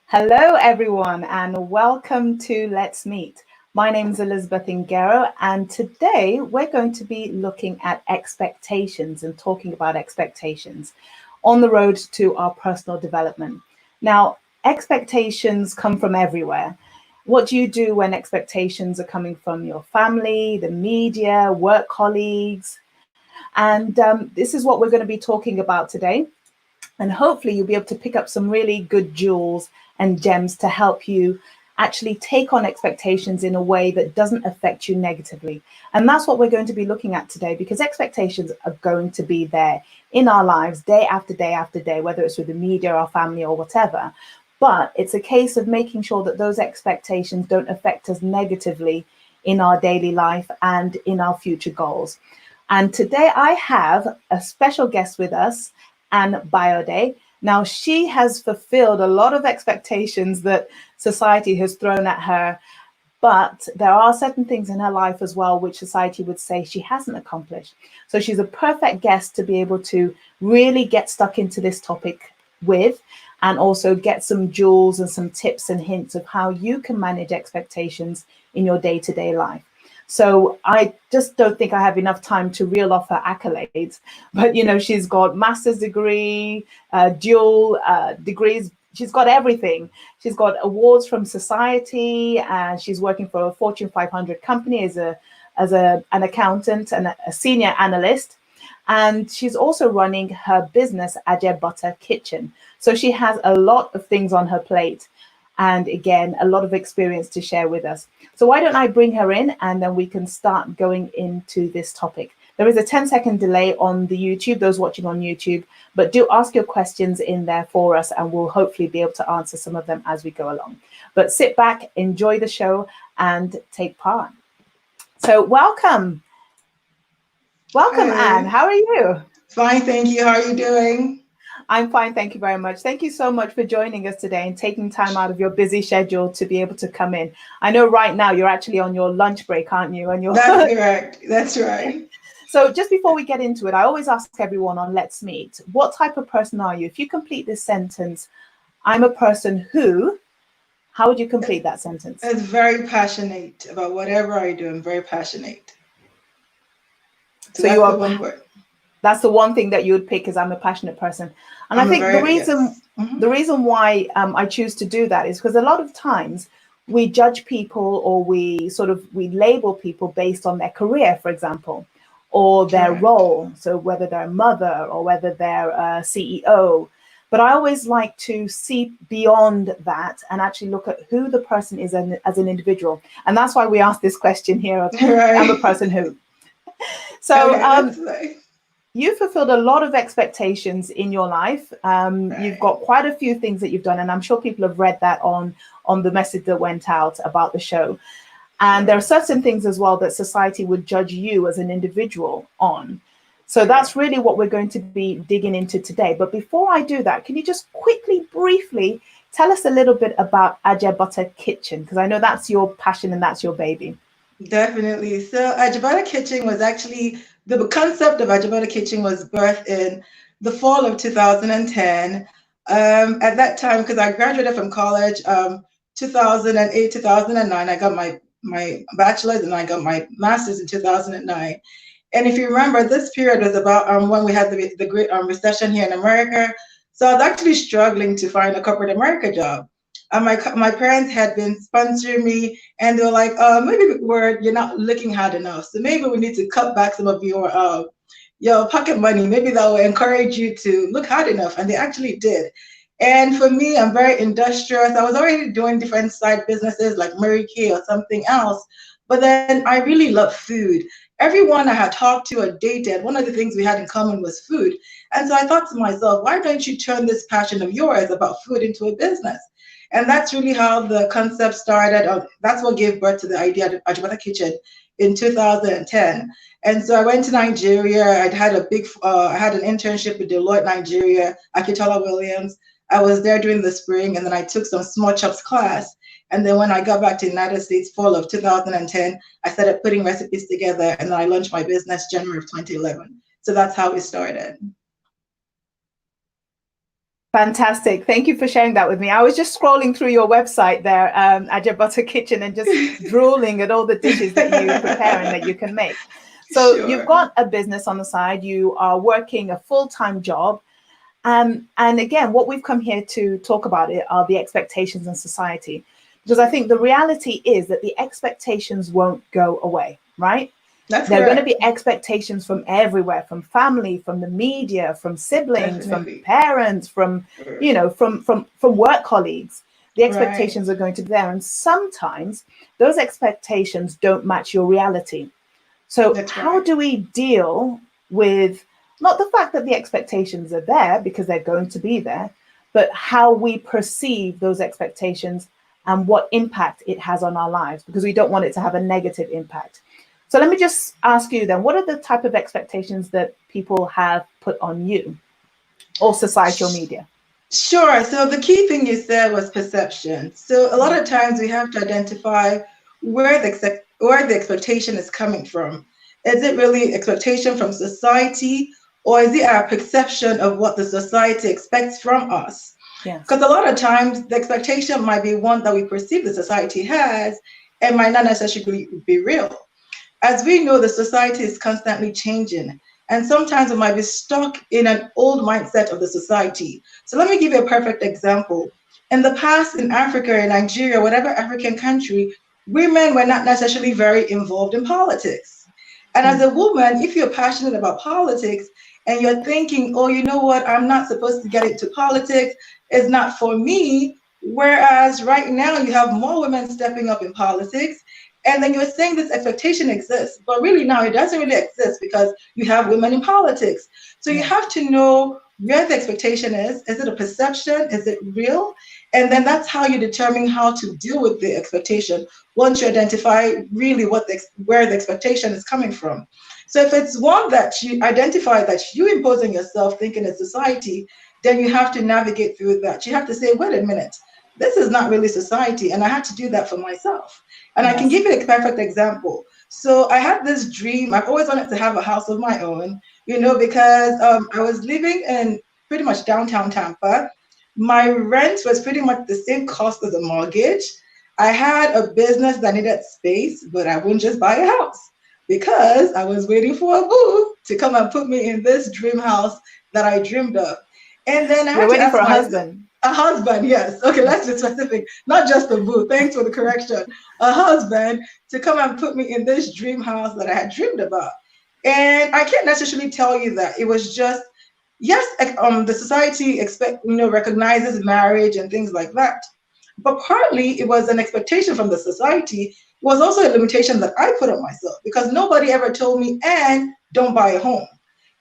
Hello, everyone, and welcome to Let's Meet. My name is Elizabeth Ingero, and today we're going to be looking at expectations and talking about expectations on the road to our personal development. Now, expectations come from everywhere. What do you do when expectations are coming from your family, the media, work colleagues? And this is what we're going to be talking about today. And hopefully you'll be able to pick up some really good jewels and gems to help you actually take on expectations in a way that doesn't affect you negatively. And that's what we're going to be looking at today, because expectations are going to be there in our lives day after day after day, whether it's with the media, our family, or whatever. But it's a case of making sure that those expectations don't affect us negatively in our daily life and in our future goals. And today I have a special guest with us, Anne Biode. Now, she has fulfilled a lot of expectations that society has thrown at her, but there are certain things in her life as well which society would say she hasn't accomplished. So she's a perfect guest to be able to really get stuck into this topic with, and also get some jewels and some tips and hints of how you can manage expectations in your day-to-day life. So I just don't think I have enough time to reel off her accolades, but she's got master's degree, dual degrees. She's got everything. She's got awards from society, and she's working for a Fortune 500 company as an accountant and a senior analyst. And she's also running her business, Ajay Butter Kitchen. So she has a lot of things on her plate, and again, a lot of experience to share with us. So why don't I bring her in, and then we can start going into this topic. There is a 10-second delay on the YouTube, those watching on YouTube, but do ask your questions in there for us, and we'll hopefully be able to answer some of them as we go along. But sit back, enjoy the show, and take part. So welcome. Welcome, Hey. Anne. How are you? Fine, thank you. How are you doing? I'm fine, thank you very much. Thank you so much for joining us today and taking time out of your busy schedule to be able to come in. I know right now you're actually on your lunch break, aren't you? And That's correct. That's right. So just before we get into it, I always ask everyone on Let's Meet, what type of person are you? If you complete this sentence, I'm a person who, how would you complete that sentence? It's very passionate about whatever I do. I'm very passionate. So So you that's the are, one word. that's the one thing that you would pick, is I'm a passionate person. And I I'm a think the very, reason yes. the reason why I choose to do that is because a lot of times we judge people, or we label people based on their career, for example, or their Correct. role. So whether they're a mother or whether they're a CEO. But I always like to see beyond that and actually look at who the person is as an individual. And that's why we ask this question here of, I'm a Right. person who. So Okay, that's nice. you fulfilled a lot of expectations in your life. You've Right. got quite a few things that you've done, and I'm sure people have read that on the message that went out about the show. And there are Sure. certain things as well that society would judge you as an individual on. So that's Correct. really what we're going to be digging into today. But before I do that, can you just quickly, briefly tell us a little bit about Ajay Butter Kitchen? Because I know that's your passion and that's your baby. Definitely. So Ajibata Kitchen was actually, the concept of Ajibata Kitchen was birthed in the fall of 2010. At that time, because I graduated from college, 2008, 2009, I got my bachelor's and I got my master's in 2009. And if you remember, this period was about when we had the great recession here in America. So I was actually struggling to find a corporate America job. My parents had been sponsoring me, and they were like, maybe you're not looking hard enough. So maybe we need to cut back some of your pocket money. Maybe that will encourage you to look hard enough. And they actually did. And for me, I'm very industrious. I was already doing different side businesses like Mary Kay or something else. But then I really love food. Everyone I had talked to or dated, one of the things we had in common was food. And so I thought to myself, why don't you turn this passion of yours about food into a business? And that's really how the concept started. That's what gave birth to the idea of Ajibata Kitchen in 2010. And so I went to Nigeria. I had an internship with Deloitte Nigeria, Akitola Williams. I was there during the spring, and then I took some small chops class. And then when I got back to the United States, fall of 2010, I started putting recipes together, and then I launched my business January of 2011. So that's how it started. Fantastic. Thank you for sharing that with me. I was just scrolling through your website there, at your Butter Kitchen, and just drooling at all the dishes that you prepare and that you can make. So you've Sure. got a business on the side, you are working a full-time job. And again, what we've come here to talk about it are the expectations in society. Because I think the reality is that the expectations won't go away, right? That's There are going to be correct. expectations from everywhere, from family, from the media, from siblings, from Definitely. parents, from, R- from work colleagues. The Right. expectations are going to be there. And sometimes those expectations don't match your reality. So That's how right. do we deal with not the fact that the expectations are there because they're going to be there, but how we perceive those expectations and what impact it has on our lives, because we don't want it to have a negative impact. So let me just ask you then, what are the type of expectations that people have put on you or societal media? Sure. So the key thing you said was perception. So a lot Mm, of times we have to identify where the expectation is coming from. Is it really expectation from society, or is it our perception of what the society expects from us? yes. Because a lot of times the expectation might be one that we perceive the society has and might not necessarily be real. As we know, the society is constantly changing, and sometimes we might be stuck in an old mindset of the society. So let me give you a perfect example. In the past, in Africa, in Nigeria, whatever African country, women were not necessarily very involved in politics. And as Mm, a woman, if you're passionate about politics and you're thinking, oh, you know what, I'm not supposed to get into politics, it's not for me. Whereas right now, you have more women stepping up in politics, and then you're saying this expectation exists, but really now it doesn't really exist because you have women in politics. So you yes. have to know where the expectation is. Is it a perception? Is it real? And then that's how you determine how to deal with the expectation once you identify really where the expectation is coming from. So if it's one that you identify that you impose on yourself, thinking it's society, then you have to navigate through that. You have to say, wait a minute, this is not really society, and I had to do that for myself. And I can Yes. give you a perfect example. So I had this dream. I've always wanted to have a house of my own, because I was living in pretty much downtown Tampa. My rent was pretty much the same cost as a mortgage. I had a business that needed space, but I wouldn't just buy a house because I was waiting for a boo to come and put me in this dream house that I dreamed of. And then I You're had to waiting for ask a myself, husband. a husband, yes. Okay, let's be specific. Not just a boo. Thanks for the correction. A husband to come and put me in this dream house that I had dreamed about. And I can't necessarily tell you that it was just yes, the society recognizes marriage and things like that, but partly it was an expectation from the society. It was also a limitation that I put on myself because nobody ever told me, and don't buy a home.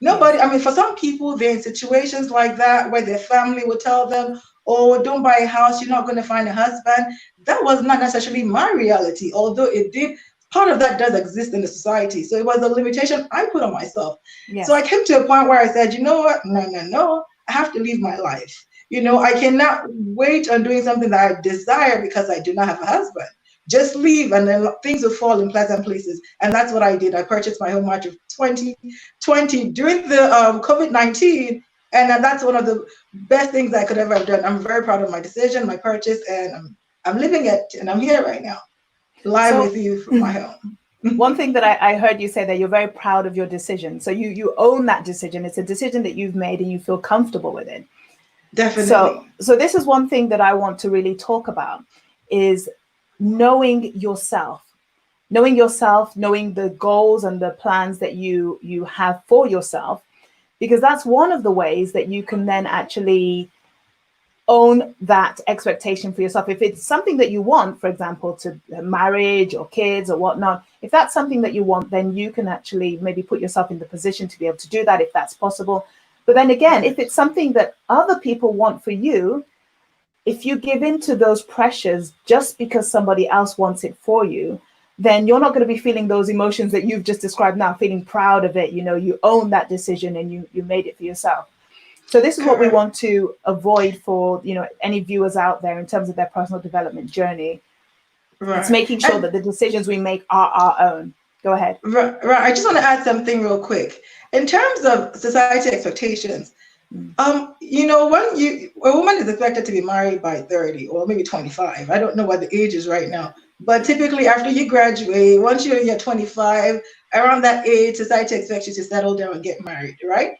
Nobody, Yes. I mean, for some people, they're in situations like that where their family would tell them, oh, don't buy a house, you're not going to find a husband. That was not necessarily my reality, although it did, part of that does exist in the society. So it was a limitation I put on myself. So I Yes. came to a point where I said, you know what? No, no, no. I have to live my life. I cannot wait on doing something that I desire because I do not have a husband. Just leave and then things will fall in pleasant places. And that's what I did. I purchased my home March of 2020 during the COVID-19. And that's one of the best things I could ever have done. I'm very proud of my decision, my purchase, and I'm living it. And I'm here right now, live So with you from my home. one thing that I heard you say that you're very proud of your decision. So you own that decision. It's a decision that you've made and you feel comfortable with it. So Definitely. this is one thing that I want to really talk about is knowing yourself. Knowing yourself, knowing the goals and the plans that you have for yourself, because that's one of the ways that you can then actually own that expectation for yourself. If it's something that you want, for example, to marriage or kids or whatnot, if that's something that you want, then you can actually maybe put yourself in the position to be able to do that if that's possible. But then again, if Right. it's something that other people want for you, if you give in to those pressures just because somebody else wants it for you, then you're not going to be feeling those emotions that you've just described now, feeling proud of it. You own that decision and you made it for yourself. So this is what we Correct. want to avoid for, any viewers out there in terms of their personal development journey. It's Right. making sure And that the decisions we make are our own. Go ahead. right. I just want to add something real quick. In terms of society expectations, Mm. When a woman is expected to be married by 30 or maybe 25. I don't know what the age is right now, but typically after you graduate, once you're 25, around that age, society expects you to settle down and get married, right?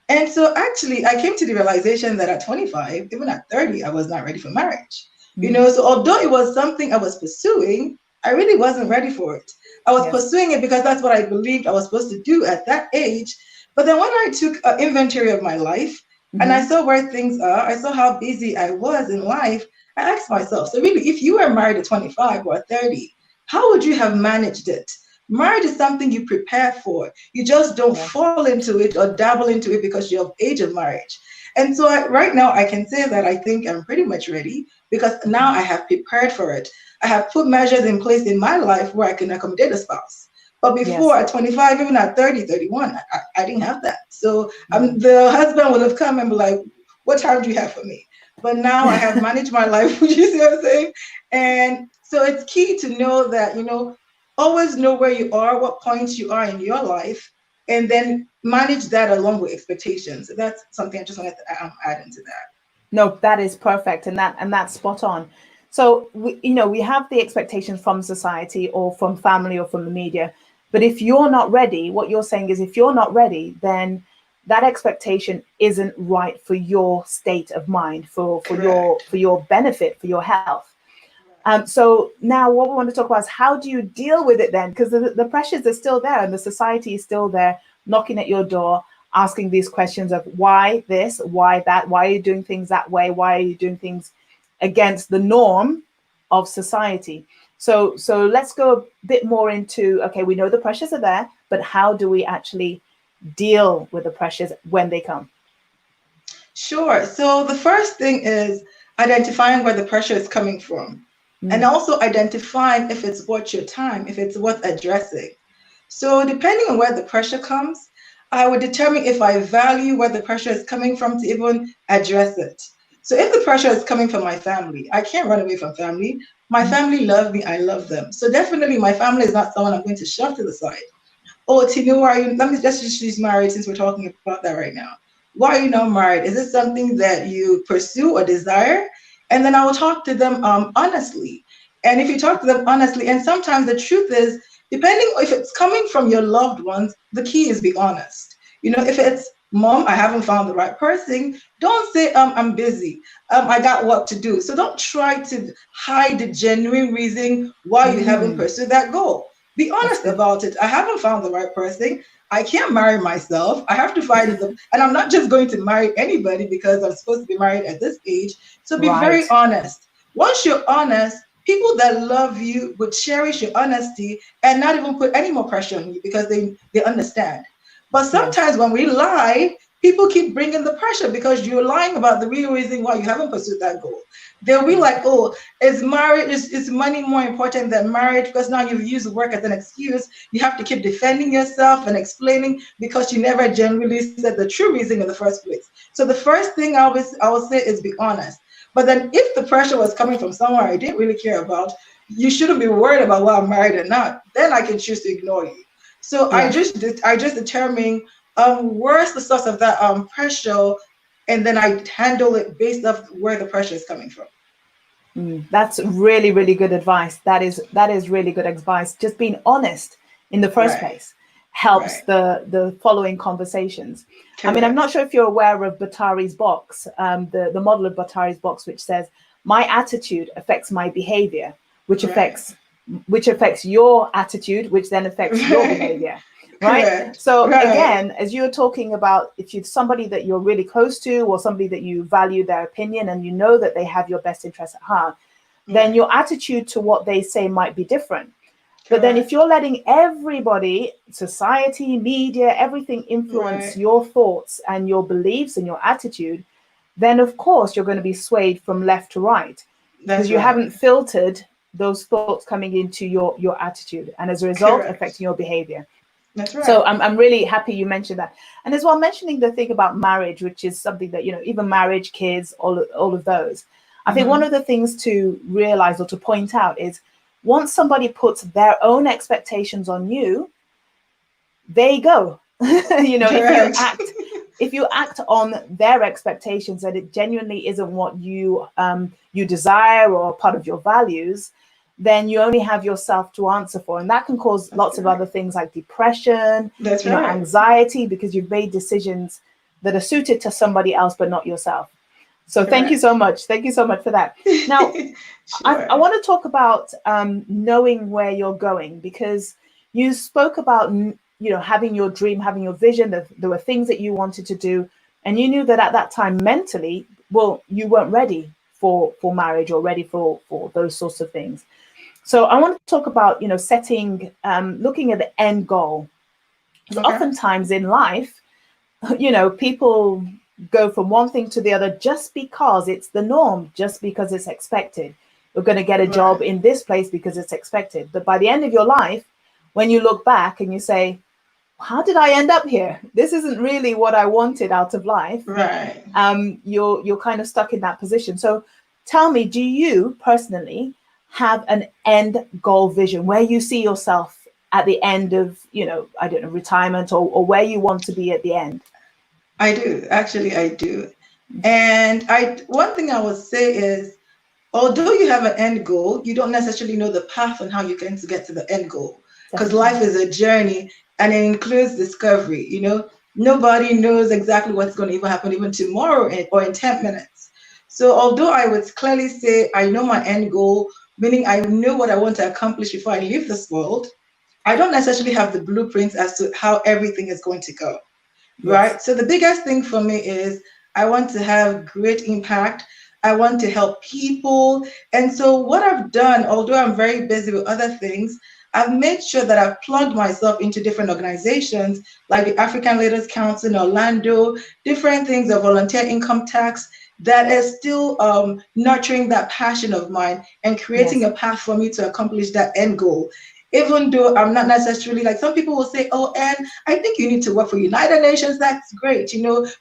And so actually, I came to the realization that at 25, even at 30, I was not ready for marriage. Mm. So although it was something I was pursuing, I really wasn't ready for it. I was Yes. pursuing it because that's what I believed I was supposed to do at that age. But then when I took an inventory of my life and I Hmm. saw where things are, I saw how busy I was in life, I asked myself, so really, if you were married at 25 or 30, how would you have managed it? Marriage is something you prepare for. You just don't Yes. fall into it or dabble into it because you're of age of marriage. And so right now, I can say that I think I'm pretty much ready because now I have prepared for it. I have put measures in place in my life where I can accommodate a spouse. But before Yes. at 25, even at 30, 31, I didn't have that. So Mm. the husband would have come and be like, what time do you have for me? But now I have managed my life, would you see what I'm saying? And so it's key to know that, always know where you are, what points you are in your life, and then manage that along with expectations. So that's something I just wanted to add into that. No, that is perfect, and that's spot on. So we have the expectations from society or from family or from the media, but if you're not ready, what you're saying is if you're not ready, then that expectation isn't right for your state of mind, Correct. for your benefit, for your health. So now what we want to talk about is how do you deal with it then? Because the pressures are still there and the society is still there knocking at your door, asking these questions of why this, why that, why are you doing things that way? Why are you doing things against the norm of society? So let's go a bit more into, okay, we know the pressures are there, but how do we actually deal with the pressures when they come? Sure. So the first thing is identifying where the pressure is coming from, and Mm. also identifying if it's worth your time, if it's worth addressing. So depending on where the pressure comes, I would determine if I value where the pressure is coming from to even address it. So if the pressure is coming from my family, I can't run away from family. My Mm. family love me, I love them. So definitely my family is not someone I'm going to shove to the side. Oh, Tinu, why are you? Let me just she's married since we're talking about that right now. Why are you not married? Is it something that you pursue or desire? And then I will talk to them honestly. And if you talk to them honestly, and sometimes the truth is, depending if it's coming from your loved ones, the key is be honest. If it's mom, I haven't found the right person, don't say I'm busy. I got work to do. So don't try to hide the genuine reason why you haven't Mm. pursued that goal. Be That's honest good. about it. I haven't found the right person. I can't marry myself. I have to find them. And I'm not just going to marry anybody because I'm supposed to be married at this age. So be very Right. honest. Once you're honest, people that love you would cherish your honesty and not even put any more pressure on you because they understand. But Yes. sometimes when we lie, people keep bringing the pressure because you're lying about the real reason why you haven't pursued that goal. They'll be like, oh, is marriage is money more important than marriage? Because now you've used work as an excuse. You have to keep defending yourself and explaining because you never genuinely said the true reason in the first place. So the first thing I will say is be honest. But then if the pressure was coming from somewhere I didn't really care about, you shouldn't be worried about whether I'm married or not. Then I can choose to ignore you. So Yes. I just determine where's the source of that pressure, and then I handle it based off where the pressure is coming from. Mm, that's really, really good advice. That is really good advice. Just being honest in the first Right, place helps right, the following conversations. I mean, I'm not correct, sure if you're aware of Batari's box, the model of Batari's box, which says my attitude affects my behavior, which right, affects which affects your attitude, which then affects your right, behavior. Right. correct, So right, again, as you're talking about, if you're somebody that you're really close to or somebody that you value their opinion and you know that they have your best interest at heart, then right, your attitude to what they say might be different. But then if correct, you're letting everybody, society, media, everything influence right. your thoughts and your beliefs and your attitude, then of course you're going to be swayed from left to right because That's you haven't right. filtered those thoughts coming into your attitude and as a result affecting Correct. your behavior. That's So right. I'm really happy you mentioned that. And as well, mentioning the thing about marriage, which is something that, even marriage, kids, all of those. I think one Mm-hmm. of the things to realize or to point out is once somebody puts their own expectations on you, they go. If you Correct. act if you act on their expectations and it genuinely isn't what you desire or part of your values, then you only have yourself to answer for, and that can cause That's lots of other correct. things like depression, That's right. anxiety, because you've made decisions that are suited to somebody else but not yourself. So thank you so Correct. much. Thank you so much for that. Now, I Sure. want to talk about knowing where you're going, because you spoke about having your dream, having your vision. That there were things that you wanted to do, and you knew that at that time mentally, well, you weren't ready for marriage or ready for those sorts of things. So I want to talk about setting, looking at the end goal, because Okay. oftentimes in life, people go from one thing to the other just because it's the norm, just because it's expected. You're going to get a job Right. in this place because it's expected. But by the end of your life, when you look back and you say, how did I end up here? This isn't really what I wanted out of life. Right. You're kind of stuck in that position. So tell me, do you personally have an end goal vision where you see yourself at the end of, I don't know, retirement, or where you want to be at the end? I do. Actually, I do. And I one thing I would say is, although you have an end goal, you don't necessarily know the path on how you're going to get to the end goal. Because Definitely. life is a journey and it includes discovery. Nobody knows exactly what's going to even happen even tomorrow or in 10 minutes. So although I would clearly say I know my end goal, meaning I know what I want to accomplish before I leave this world, I don't necessarily have the blueprints as to how everything is going to go. Yes. Right? So the biggest thing for me is I want to have great impact. I want to help people. And so what I've done, although I'm very busy with other things, I've made sure that I've plugged myself into different organizations like the African Leaders Council in Orlando, different things, of volunteer income tax, that is still nurturing that passion of mine and creating Yes. a path for me to accomplish that end goal. Even though I'm not necessarily, like, some people will say, oh, and I think you need to work for United Nations. That's great,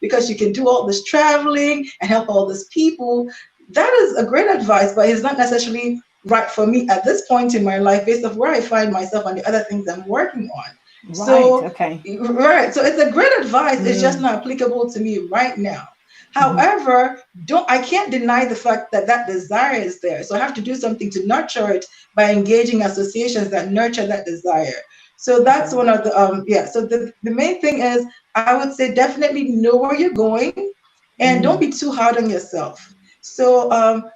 because you can do all this traveling and help all these people. That is a great advice, but it's not necessarily right for me at this point in my life based off where I find myself and the other things I'm working on. Right. So, Okay. right. So it's a great advice. It's just Mm. not applicable to me right now. Mhm. However, don't I can't deny the fact that that desire is there. So I have to do something to nurture it by engaging associations that nurture that desire. So that's Okay. one of the yeah. So the main thing is, I would say, definitely know where you're going and don't Mm. be too hard on yourself. So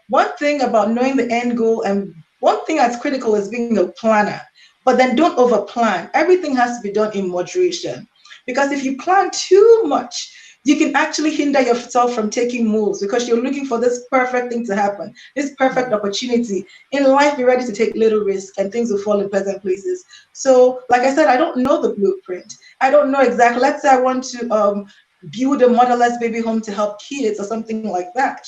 one thing about knowing the end goal, and one thing that's critical, is being a planner. But then don't over plan. Everything has to be done in moderation. Because if you plan too much, you can actually hinder yourself from taking moves because you're looking for this perfect thing to happen, this perfect Mm. opportunity. In life, be ready to take little risk and things will fall in pleasant places. So, like I said, I don't know the blueprint. I don't know exactly. Let's say I want to build a motherless baby home to help kids or something like that.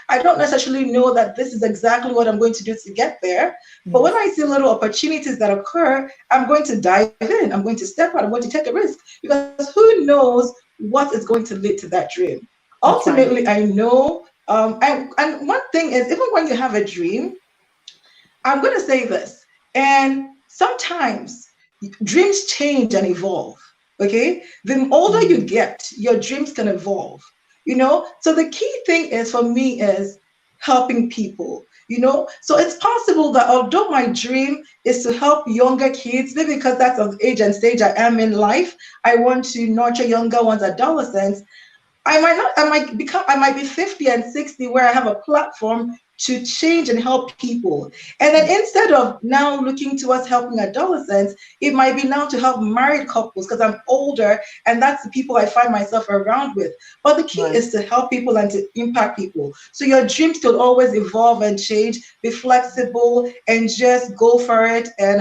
I don't necessarily know that this is exactly what I'm going to do to get there. But when Yes. I see little opportunities that occur, I'm going to dive in. I'm going to step out. I'm going to take a risk because who knows what is going to lead to that dream. That's right. Ultimately, I know. And one thing is, even when you have a dream, I'm going to say this, and sometimes dreams change and evolve. Okay, the older you Mm. get, your dreams can evolve. So the key thing is for me is helping people. So it's possible that although my dream is to help younger kids, maybe because that's the age and stage I am in life, I want to nurture younger ones, adolescents. I might be 50 and 60 where I have a platform to change and help people. And then Mm. instead of now looking towards helping adolescents, it might be now to help married couples because I'm older and that's the people I find myself around with. But the key Right. is to help people and to impact people. So your dreams could always evolve and change, be flexible and just go for it. And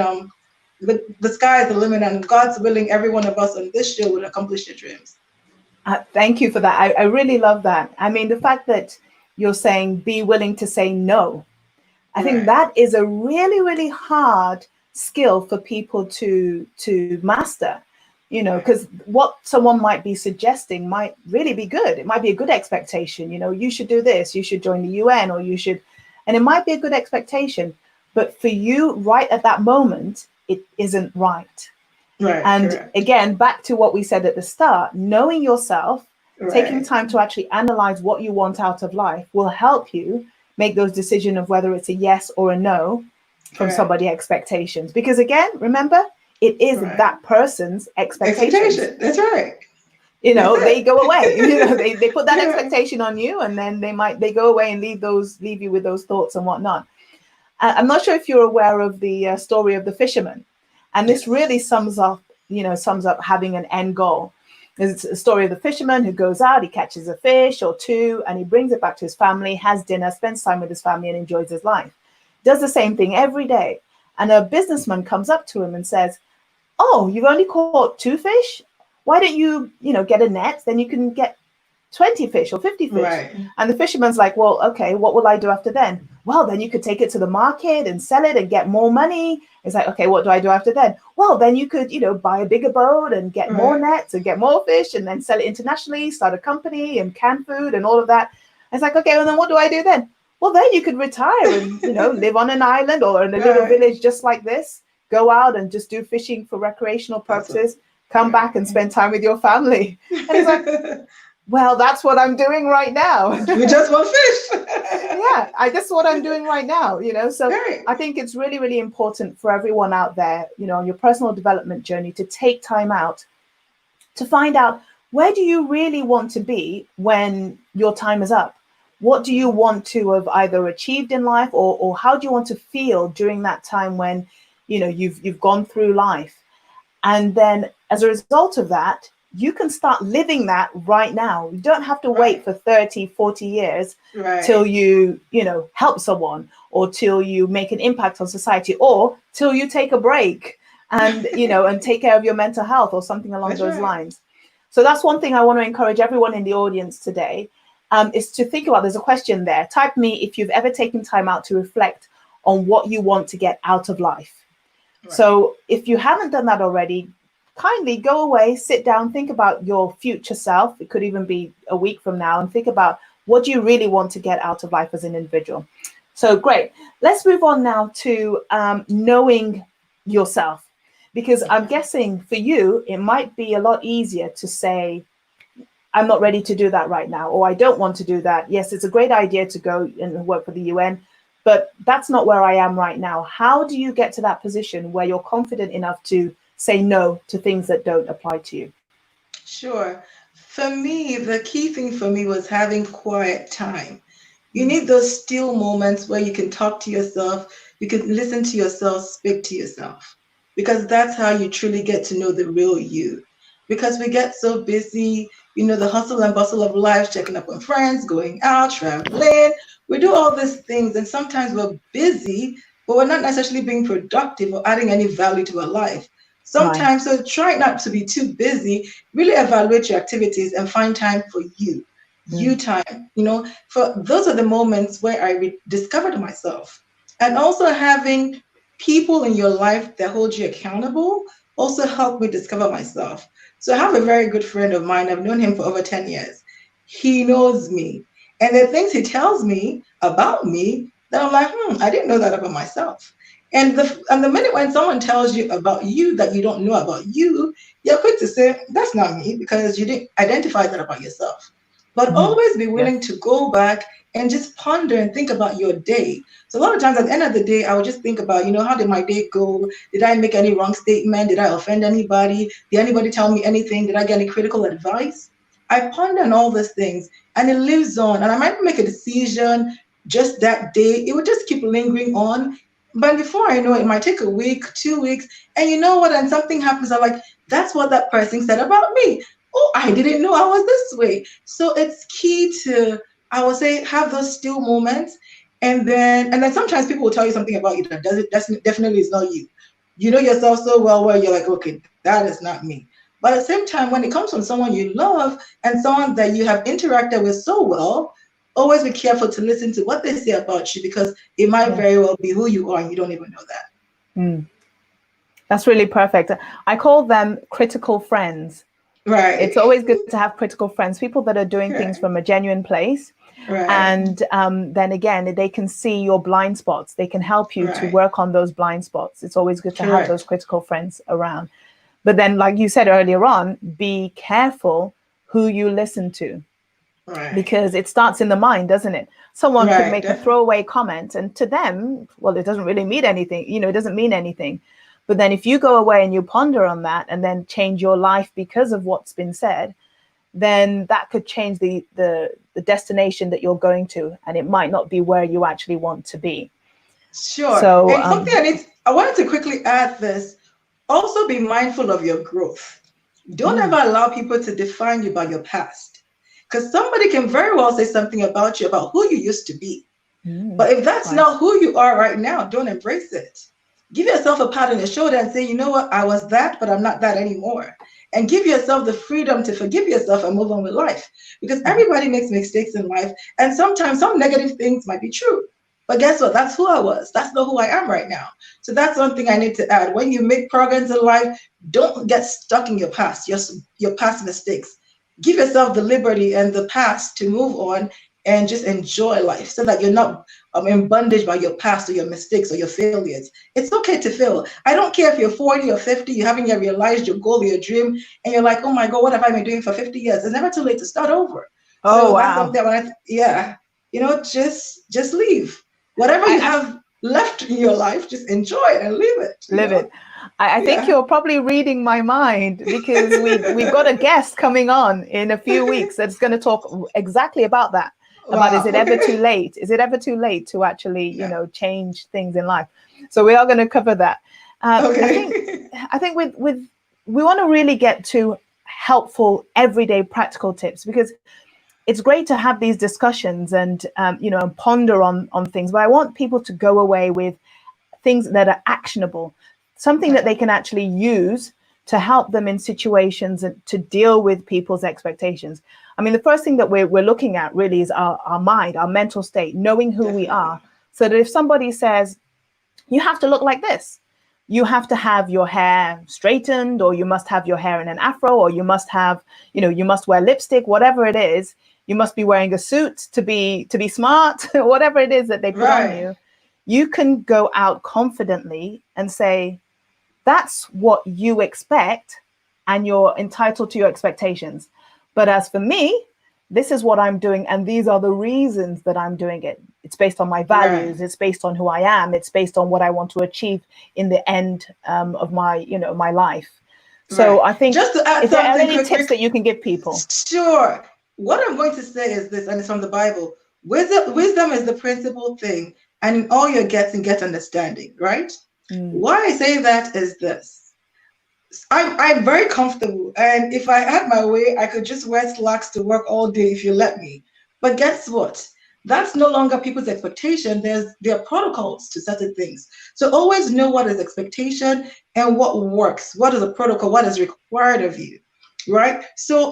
the sky is the limit, and God's willing, every one of us on this show will accomplish your dreams. Thank you for that. I really love that. I mean, the fact that you're saying be willing to say no, I think Right. that is a really, really hard skill for people to master. Right. Because what someone might be suggesting might really be good. It might be a good expectation. You should do this. You should join the UN, or you should, and it might be a good expectation. But for you, right at that moment, it isn't right. Right. And Correct. again, back to what we said at the start, knowing yourself taking Right. time to actually analyze what you want out of life will help you make those decisions of whether it's a yes or a no from Correct. somebody expectations. Because again, remember, it is Right. that person's expectations. Expectation. That's right. You That's know, they it. go away. You know, they put that Yeah. expectation on you, and then they go away and leave you with those thoughts and whatnot. I'm not sure if you're aware of the story of the fisherman, and this really Yes. sums up having an end goal. It's a story of the fisherman who goes out, he catches a fish or two, and he brings it back to his family, has dinner, spends time with his family, and enjoys his life. Does the same thing every day. And a businessman comes up to him and says, "Oh, you've only caught two fish? Why don't you get a net? Then you can get 20 fish or 50 fish." Right. And the fisherman's like, "Well, okay, what will I do after then?" "Well, then you could take it to the market and sell it and get more money." It's like, "Okay, what do I do after then?" "Well, then you could buy a bigger boat and get more Right. nets and get more fish and then sell it internationally, start a company and can food and all of that." It's like, "Okay, well, then what do I do then?" "Well, then you could retire and live on an island or in a little Right. village just like this, go out and just do fishing for recreational That's what. purposes, come back and Right. spend time with your family." And it's like, well, that's what I'm doing right now. We just want fish. Yeah, that's what I'm doing right now. So Right. I think it's really, really important for everyone out there on your personal development journey to take time out to find out, where do you really want to be when your time is up? What do you want to have either achieved in life, or how do you want to feel during that time when you've gone through life? And then as a result of that, you can start living that right now. You don't have to wait Right. for 30, 40 years till Right. you help someone, or till you make an impact on society, or till you take a break and take care of your mental health or something along That's those right. lines. So that's one thing I want to encourage everyone in the audience today, is to think about. There's a question there. Type me if you've ever taken time out to reflect on what you want to get out of life. Right. So if you haven't done that already, kindly go away, sit down, think about your future self. It could even be a week from now, and think about, what do you really want to get out of life as an individual? So great. Let's move on now to knowing yourself, because I'm Okay. guessing for you, it might be a lot easier to say, "I'm not ready to do that right now," or "I don't want to do that." Yes, it's a great idea to go and work for the UN, but that's not where I am right now. How do you get to that position where you're confident enough to say no to things that don't apply to you? Sure. For me, the key thing for me was having quiet time. You Mm. need those still moments where you can talk to yourself, you can listen to yourself, speak to yourself, because that's how you truly get to know the real you. Because we get so busy, the hustle and bustle of life, checking up on friends, going out, traveling. We do all these things, and sometimes we're busy, but we're not necessarily being productive or adding any value to our life. Right. Sometimes, so try not to be too busy, really evaluate your activities and find time for you. You Mm. time, for those are the moments where I discovered myself. And also having people in your life that hold you accountable also helped me discover myself. So I have a very good friend of mine. I've known him for over 10 years. He knows me. And the things he tells me about me, that I'm like, I didn't know that about myself. And the minute when someone tells you about you that you don't know about you, you're quick to say, that's not me, because you didn't identify that about yourself. But Mhm. always be Yes. willing to go back and just ponder and think about your day. So a lot of times at the end of the day, I would just think about, how did my day go? Did I make any wrong statement? Did I offend anybody? Did anybody tell me anything? Did I get any critical advice? I ponder on all these things, and it lives on. And I might make a decision just that day. It would just keep lingering on. But before I know it, it might take a week, 2 weeks. And you know what? And something happens. I'm like, that's what that person said about me. Oh, I didn't know I was this way. So it's key to, I would say, have those still moments. And then sometimes people will tell you something about you that doesn't, that's definitely is not you. You know yourself so well where you're like, okay, that is not me. But at the same time, when it comes from someone you love and someone that you have interacted with so well, always be careful to listen to what they say about you, because it might Yes. very well be who you are and you don't even know that. Mm. That's really perfect. I call them critical friends. Right. It's always good to have critical friends, people that are doing things Correct. from a genuine place. Right. And then again, they can see your blind spots. They can help you to Right. work on those blind spots. It's always good to have those Correct. critical friends around. But then, like you said earlier on, be careful who you listen to, Right. because it starts in the mind, doesn't it? Someone could Right. make a throwaway comment, and to them, well, it doesn't really mean anything. It doesn't mean anything. But then if you go away and you ponder on that and then change your life because of what's been said, then that could change the destination that you're going to, and it might not be where you actually want to be. Sure. So And something I wanted to quickly add this. Also be mindful of your growth. Don't ever allow people to define you by your past. Because somebody can very well say something about you, about who you used to be. But if that's right. not who you are right now, don't embrace it. Give yourself a pat on the shoulder and say, you know what, I was that, but I'm not that anymore. And give yourself the freedom to forgive yourself and move on with life. Because everybody makes mistakes in life. And sometimes some negative things might be true. But guess what? That's who I was. That's not who I am right now. So that's one thing I need to add. When you make progress in life, don't get stuck in your past, your past mistakes. Give yourself the liberty and the past to move on and just enjoy life, so that you're not in bondage by your past or your mistakes or your failures. It's okay to fail. I don't care if you're 40 or 50, you haven't yet realized your goal or your dream, and you're like, oh my God, what have I been doing for 50 years? It's never too late to start over. So that's something just leave. Whatever you have left in your life, just enjoy it and leave it. Live it. I think you're probably reading my mind, because we've got a guest coming on in a few weeks that's going to talk exactly about that. About is it ever too late? Is it ever too late to actually, change things in life? So we are going to cover that. I think with we want to really get to helpful, everyday, practical tips, because it's great to have these discussions and and ponder on things. But I want people to go away with things that are actionable, something that they can actually use to help them in situations and to deal with people's expectations. I mean, the first thing that we're looking at really is our mind, our mental state, knowing who we are, so that if somebody says, you have to look like this, you have to have your hair straightened, or you must have your hair in an afro, or you must have, you must wear lipstick, whatever it is, you must be wearing a suit to be smart, whatever it is that they put on you, you can go out confidently and say, that's what you expect, and you're entitled to your expectations. But as for me, this is what I'm doing, and these are the reasons that I'm doing it. It's based on my values. It's based on who I am. It's based on what I want to achieve in the end of my, my life. So I think, just to add, is there any tips that you can give people? Sure. What I'm going to say is this, and it's from the Bible. Wisdom is the principal thing, and in all you're getting, get understanding, right? Why I say that is this. I'm very comfortable, and if I had my way, I could just wear slacks to work all day if you let me. But guess what? That's no longer people's expectation. There are protocols to certain things. So always know what is expectation and what works. What is a protocol? What is required of you, right? So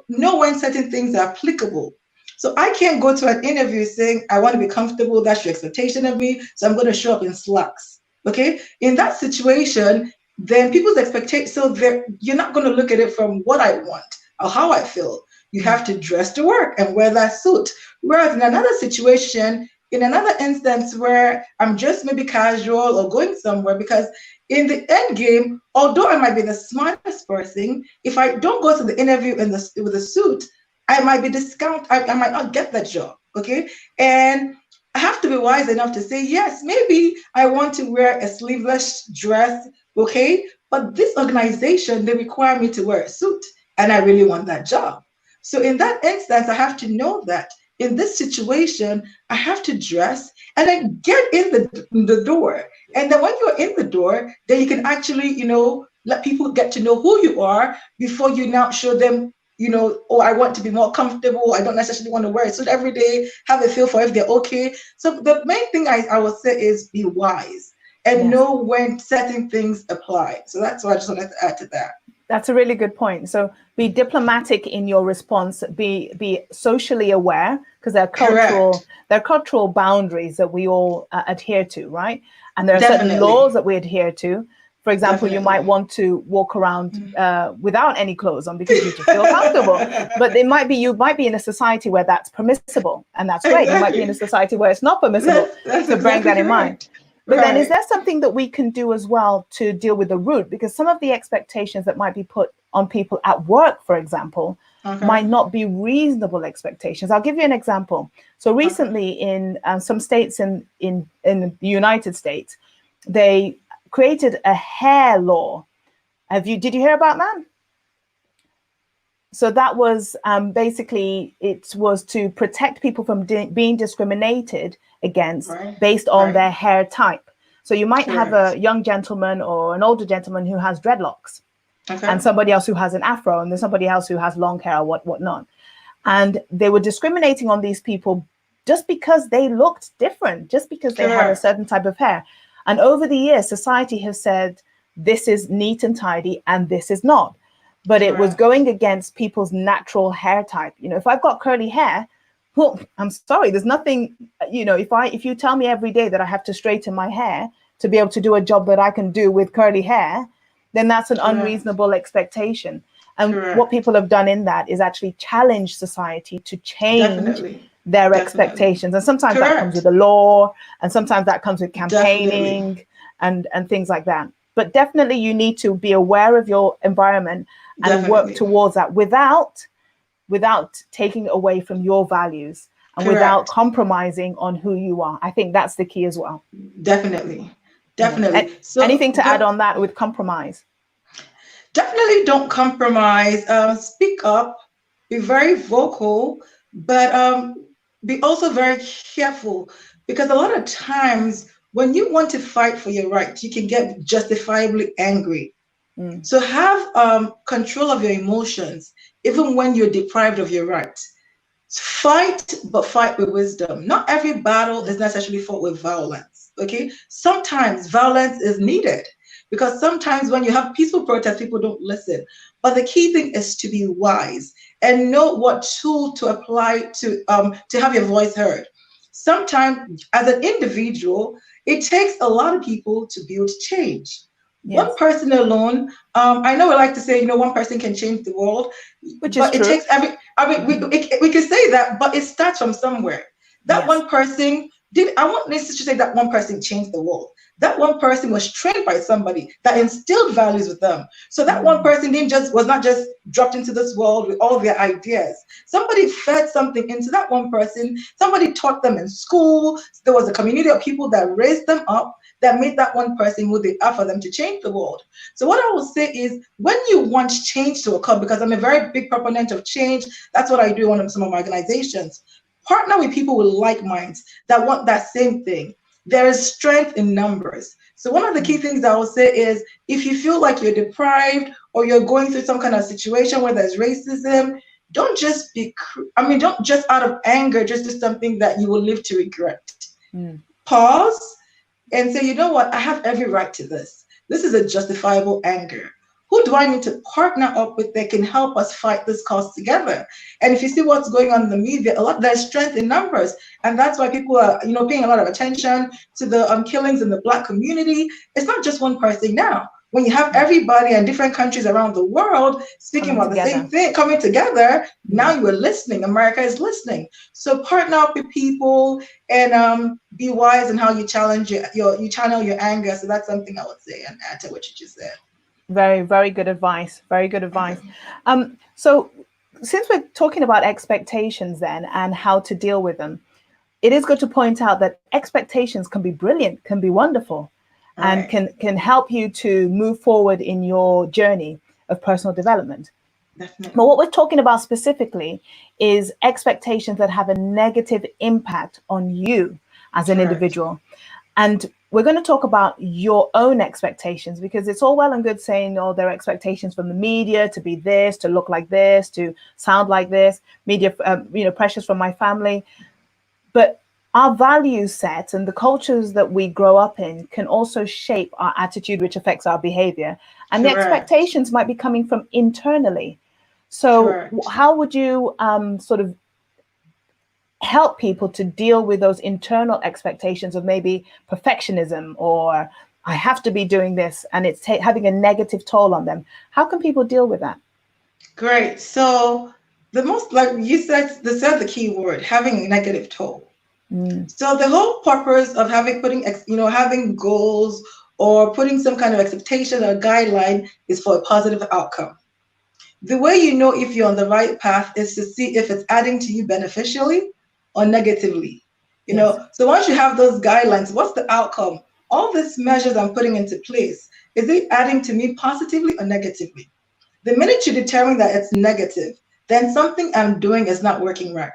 know when certain things are applicable. So I can't go to an interview saying I want to be comfortable. That's your expectation of me. So I'm going to show up in slacks. Okay. In that situation, then people's expectations. So you're not going to look at it from what I want or how I feel. You have to dress to work and wear that suit. Whereas in another situation, in another instance where I'm just maybe casual or going somewhere, because in the end game, although I might be the smartest person, if I don't go to the interview with a suit, I might be discounted. I might not get that job. Okay. And I have to be wise enough to say, yes, maybe I want to wear a sleeveless dress. Okay. But this organization, they require me to wear a suit, and I really want that job. So in that instance, I have to know that in this situation, I have to dress and then get in the door. And then when you're in the door, then you can actually, let people get to know who you are before you now show them, oh, I want to be more comfortable. I don't necessarily want to wear a suit every day, have a feel for if they're okay. So the main thing I would say is be wise and know when certain things apply. So that's what I just wanted to add to that. That's a really good point. So be diplomatic in your response, be socially aware, because there are cultural boundaries that we all adhere to, right? And there are certain laws that we adhere to. For example, you might want to walk around without any clothes on because you just feel comfortable. But you might be in a society where that's permissible, and that's great. You might be in a society where it's not permissible. So bearing that in mind. But then is there something that we can do as well to deal with the root? Because some of the expectations that might be put on people at work, for example, Okay. might not be reasonable expectations. I'll give you an example. So Okay. recently in some states in the United States, they created a hair law. Did you hear about that? So that was basically, it was to protect people from being discriminated against Right. based on Right. their hair type. So you might have a Correct. young gentleman or an older gentleman who has dreadlocks, Okay. and somebody else who has an afro, and there's somebody else who has long hair or whatnot. And they were discriminating on these people just because they looked different, just because they had a Correct. certain type of hair. And over the years, society has said this is neat and tidy and this is not. But it was Correct. going against people's natural hair type. If I've got curly hair, well, I'm sorry, there's nothing, if you tell me every day that I have to straighten my hair to be able to do a job that I can do with curly hair, then that's an Correct. unreasonable expectation. And what Correct. people have done in that is actually challenge society to change Definitely. their Definitely. expectations. And sometimes that comes with Correct. a law, and sometimes that comes with Definitely. campaigning and things like that. But definitely you need to be aware of your environment and work Definitely. towards that without taking away from your values and without Correct. compromising on who you are. I think that's the key as well. Definitely. Yeah. Definitely. So Anything to add on that with compromise? definitely don't compromise. Speak up, be very vocal, but be also very careful, because a lot of times when you want to fight for your rights, you can get justifiably angry. Mm. So have control of your emotions, even when you're deprived of your rights. Fight, but fight with wisdom. Not every battle is necessarily fought with violence. Okay, sometimes violence is needed, because sometimes when you have peaceful protests, people don't listen. But the key thing is to be wise and know what tool to apply to have your voice heard. Sometimes, as an individual, it takes a lot of people to build change. One Yes, person alone, I know we like to say, one person can change the world, which is but it true. takes every, I mean, Mhm. we can say that, but it starts from somewhere. That Yes. one person did, I want this to say that one person changed the world. That one person was trained by somebody that instilled values with them. So that one Mm. person was not just dropped into this world with all their ideas. Somebody fed something into that one person. Somebody taught them in school. There was a community of people that raised them up, that made that one person who they are for them to change the world. So what I will say is, when you want change to occur, because I'm a very big proponent of change, that's what I do in some of my organizations. Partner with people with like minds that want that same thing. There is strength in numbers. So one of the key Mm. things I will say is, if you feel like you're deprived or you're going through some kind of situation where there's racism, don't just don't just out of anger just do something that you will live to regret. Mm. Pause and say, you know what, I have every right to this. This is a justifiable anger. Who do I need to partner up with that can help us fight this cause together? And if you see what's going on in the media, there's strength in numbers, and that's why people are, paying a lot of attention to the killings in the Black community. It's not just one person now. When you have Mm. everybody in different countries around the world speaking Coming about the same together. thing, coming together, now Mm. you are listening. America is listening. So partner up with people and be wise in how you challenge you channel your anger. So that's something I would say and add to what you just said. Very, very good advice. Very good Okay. advice. So since we're talking about expectations then and how to deal with them, it is good to point out that expectations can be brilliant, can be wonderful, All and right. can help you to move forward in your journey of personal development. But Definitely. what we're talking about specifically is expectations that have a negative impact on you as an Correct. individual. And we're going to talk about your own expectations, because it's all well and good saying, oh, there are expectations from the media to be this, to look like this, to sound like this, media, pressures from my family. But our value set and the cultures that we grow up in can also shape our attitude, which affects our behavior. And the Correct. expectations might be coming from internally. So, Correct. how would you sort of help people to deal with those internal expectations of maybe perfectionism, or I have to be doing this and it's having a negative toll on them? How can people deal with that? Great. So the most, like you said the key word, having a negative toll. Mm. So the whole purpose of having goals or putting some kind of expectation or guideline is for a positive outcome. the way you know if you're on the right path is to see if it's adding to you beneficially or negatively. Yes. So once you have those guidelines, what's the outcome? All these measures I'm putting into place, is it adding to me positively or negatively? The minute you determine that it's negative, then something I'm doing is not working right.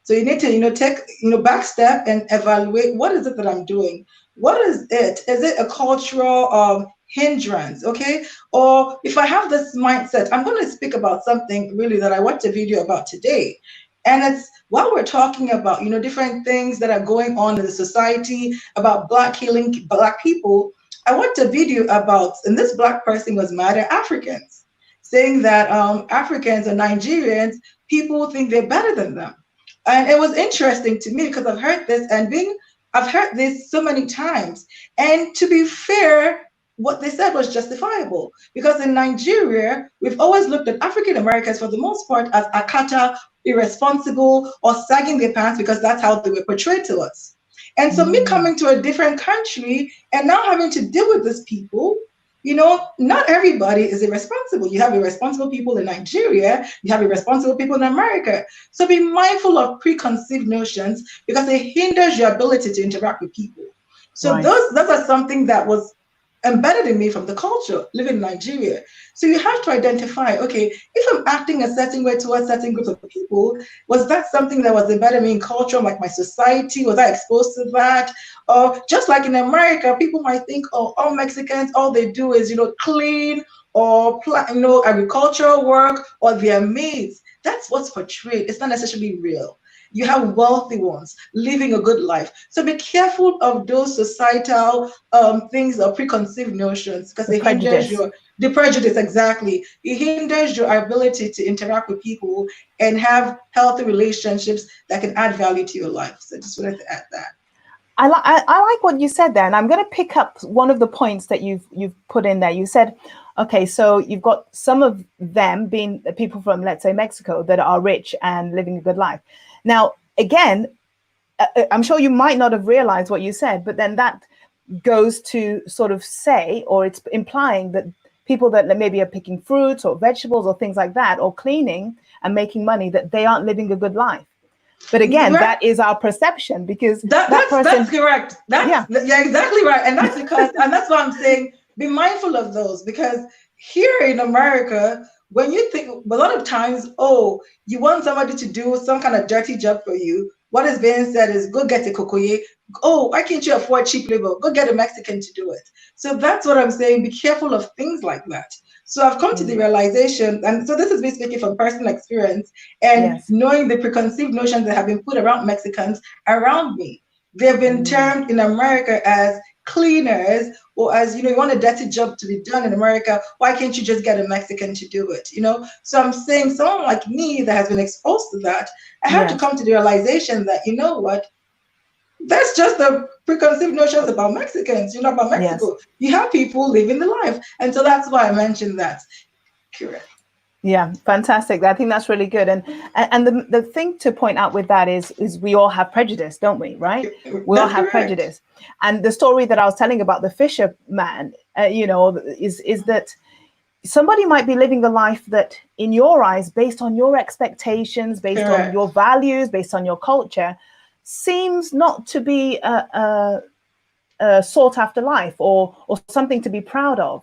So you need to, take, back step and evaluate, what is it that I'm doing? What is it? Is it a cultural hindrance? Okay. Or if I have this mindset, I'm going to speak about something really that I watched a video about today. And it's while we're talking about, different things that are going on in the society about Black healing Black people, I watched a video about, and this Black person was mad at Africans, saying that Africans or Nigerians, people think they're better than them. And it was interesting to me because I've heard this I've heard this so many times. And to be fair, what they said was justifiable because in Nigeria, we've always looked at African Americans for the most part as akata, irresponsible, or sagging their pants because that's how they were portrayed to us. And so me coming to a different country and now having to deal with these people, not everybody is irresponsible. You have irresponsible people in Nigeria, you have irresponsible people in America. So be mindful of preconceived notions because it hinders your ability to interact with people. So Right. those are something that was embedded in me from the culture living in Nigeria. So you have to identify, okay, if I'm acting a certain way towards certain groups of people, was that something that was embedded in me in culture, like my society? Was I exposed to that? Or just like in America, people might think, oh, all Mexicans, all they do is, clean or, agricultural work, or they're maids. That's what's portrayed. It's not necessarily real. You have wealthy ones living a good life. So be careful of those societal things or preconceived notions because The it hinders prejudice. the prejudice, exactly. It hinders your ability to interact with people and have healthy relationships that can add value to your life. So just wanted to add that. I like what you said there, and I'm going to pick up one of the points that you've put in there. You said, okay, so you've got some of them being people from, let's say, Mexico that are rich and living a good life. Now, again, I'm sure you might not have realized what you said, but then that goes to sort of say, or it's implying that people that maybe are picking fruits or vegetables or things like that, or cleaning and making money, that they aren't living a good life. But again, Right. that is our perception because That's person, correct. yeah, Yeah, exactly right. And that's because, and that's why I'm saying be mindful of those because here in America, when you think a lot of times, oh, you want somebody to do some kind of dirty job for you, what is being said is go get a kokoye. Oh, why can't you afford cheap labor? Go get a Mexican to do it. So that's what I'm saying. Be careful of things like that. So I've come to the realization, and so this is me speaking from personal experience and yes, knowing the preconceived notions that have been put around Mexicans around me. They've been termed in America as cleaners, or as you want a dirty job to be done in America, why can't you just get a Mexican to do it? So I'm saying someone like me that has been exposed to that, I have to yes, come to the realization that what, that's just the preconceived notions about Mexicans, about yes. Mexico. You have people living the life, and so that's why I mentioned that. Correct. Yeah, fantastic. I think that's really good. And the thing to point out with that is we all have prejudice, don't we? Right? We all That's have correct. prejudice. And the story that I was telling about the fisherman, is that somebody might be living a life that, in your eyes, based on your expectations, based on Correct. your values, based on your culture, seems not to be a sought after life or something to be proud of.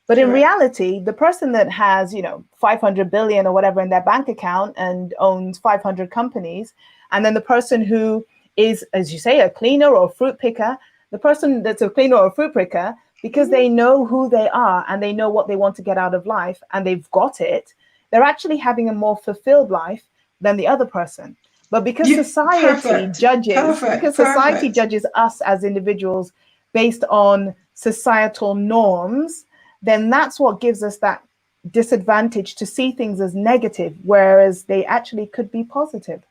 But in Correct. reality, the person that has, 500 billion or whatever in their bank account and owns 500 companies, and then the person who is, as you say, a cleaner or a fruit picker, the person that's a cleaner or a fruit picker, because they know who they are and they know what they want to get out of life and they've got it, they're actually having a more fulfilled life than the other person. But because society Perfect. judges, Perfect. because society Perfect. judges us as individuals based on societal norms, then that's what gives us that disadvantage to see things as negative, whereas they actually could be positive.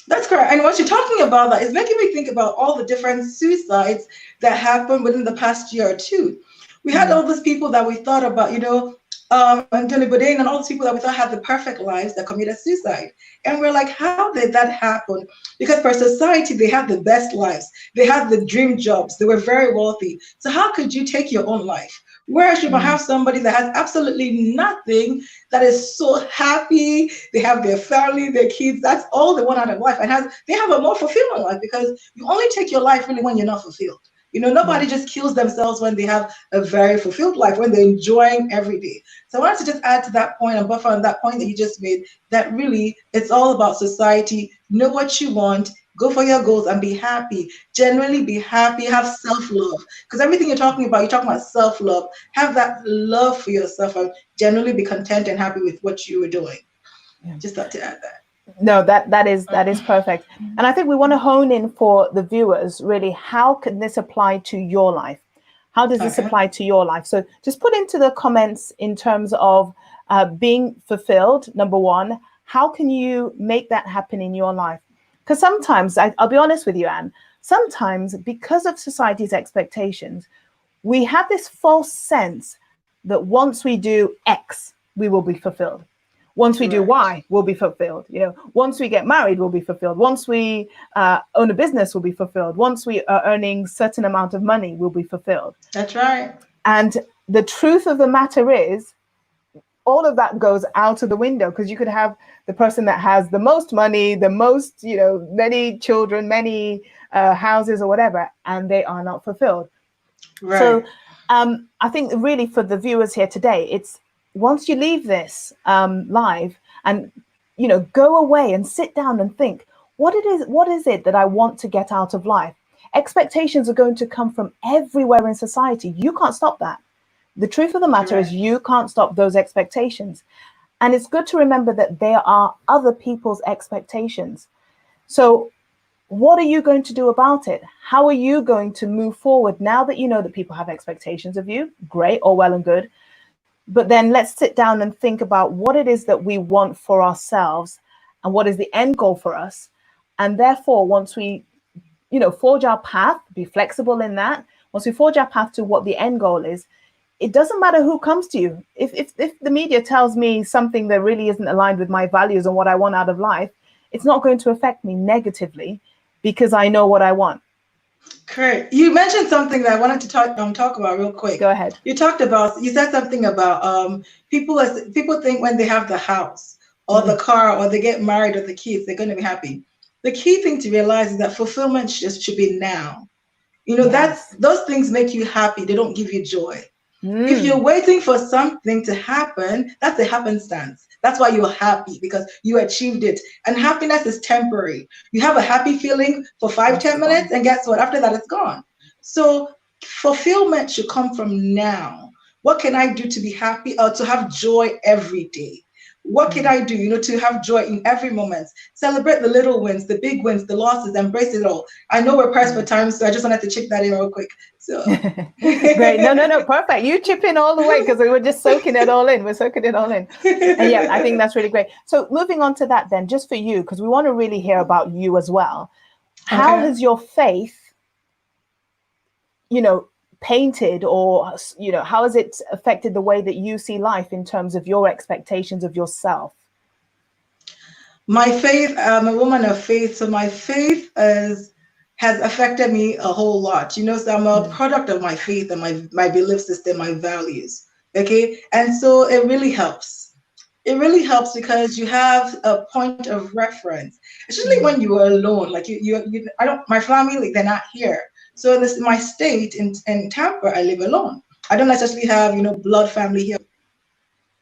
That's correct. And what you're talking about that is making me think about all the different suicides that happened within the past year or two. We had all these people that we thought about, Anthony Bourdain and all these people that we thought had the perfect lives that committed suicide. And we're like, how did that happen? Because for society, they had the best lives. They had the dream jobs. They were very wealthy. So how could you take your own life? Whereas you might have somebody that has absolutely nothing, that is so happy, they have their family, their kids, that's all they want out of life, and they have a more fulfilling life, because you only take your life really when you're not fulfilled. Nobody just kills themselves when they have a very fulfilled life, when they're enjoying every day. So I wanted to just add to that point and buffer on that point that you just made, that really it's all about society. Know what you want, go for your goals, and be happy. Generally be happy, have self-love. Because everything you're talking about self-love. Have that love for yourself, and generally be content and happy with what you are doing. Yeah. Just thought to add that. No, that is perfect. And I think we want to hone in for the viewers, really, how can this apply to your life? How does this apply to your life? So just put into the comments in terms of being fulfilled, number one. How can you make that happen in your life? Because sometimes, I'll be honest with you, Anne, sometimes because of society's expectations, we have this false sense that once we do X, we will be fulfilled. Once we do Y, we'll be fulfilled. Once we get married, we'll be fulfilled. Once we own a business, we'll be fulfilled. Once we are earning certain amount of money, we'll be fulfilled. That's right. And the truth of the matter is, all of that goes out of the window, because you could have the person that has the most money, the most, many children, many houses or whatever, and they are not fulfilled. Right. So I think really for the viewers here today, it's once you leave this live and, go away and sit down and think, what is it that I want to get out of life? Expectations are going to come from everywhere in society. You can't stop that. The truth of the matter is you can't stop those expectations. And it's good to remember that there are other people's expectations. So what are you going to do about it? How are you going to move forward now that you know that people have expectations of you? Great, all well and good. But then let's sit down and think about what it is that we want for ourselves and what is the end goal for us. And therefore, once we, forge our path, be flexible in that. Once we forge our path to what the end goal is, it doesn't matter who comes to you. If the media tells me something that really isn't aligned with my values and what I want out of life, it's not going to affect me negatively because I know what I want. Great. You mentioned something that I wanted to talk about real quick. Go ahead. You said something about people think when they have the house or the car or they get married or the kids, they're going to be happy. The key thing to realize is that fulfillment should be now. Those things make you happy. They don't give you joy. If you're waiting for something to happen, that's a happenstance. That's why you're happy, because you achieved it. And happiness is temporary. You have a happy feeling for 5-10 minutes, and guess what? After that, it's gone. So fulfillment should come from now. What can I do to be happy or to have joy every day? What can I do, to have joy in every moment? Celebrate the little wins, the big wins, the losses, embrace it all. I know we're pressed for time, so I just wanted to chip that in real quick. So great. No, perfect. You chip in all the way, because we were just soaking it all in. We're soaking it all in. And yeah, I think that's really great. So moving on to that then, just for you, because we want to really hear about you as well. How has your faith, painted, or how has it affected the way that you see life in terms of your expectations of yourself? My faith, I'm a woman of faith, so my faith has affected me a whole lot. So I'm a product of my faith and my belief system, my values. Okay, and so it really helps. It really helps because you have a point of reference, especially when you are alone. Like my family, they're not here. So in my state in Tampa, I live alone. I don't necessarily have, blood family here.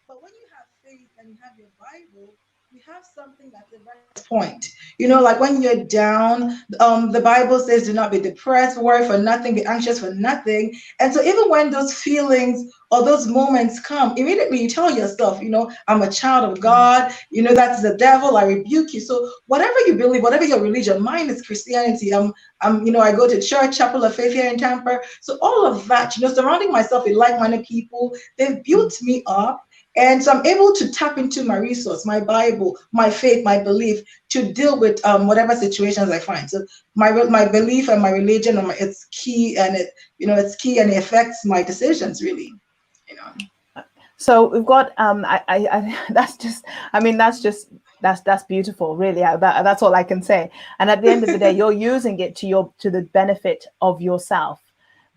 But when you have faith and you have your Bible, you have something that's a reference point. Like when you're down, the Bible says, do not be depressed, worry for nothing, be anxious for nothing. And so even when those feelings or those moments come, immediately you tell yourself, I'm a child of God, that's the devil, I rebuke you. So whatever you believe, whatever your religion, mine is Christianity. I go to church, Chapel of Faith here in Tampa. So all of that, surrounding myself with like-minded people, they've built me up. And so I'm able to tap into my resource, my Bible, my faith, my belief, to deal with whatever situations I find. So my belief and my religion, it's key, and it's key, and it affects my decisions really. So we've got that's beautiful, really. That's all I can say. And at the end of the day, you're using it to the benefit of yourself.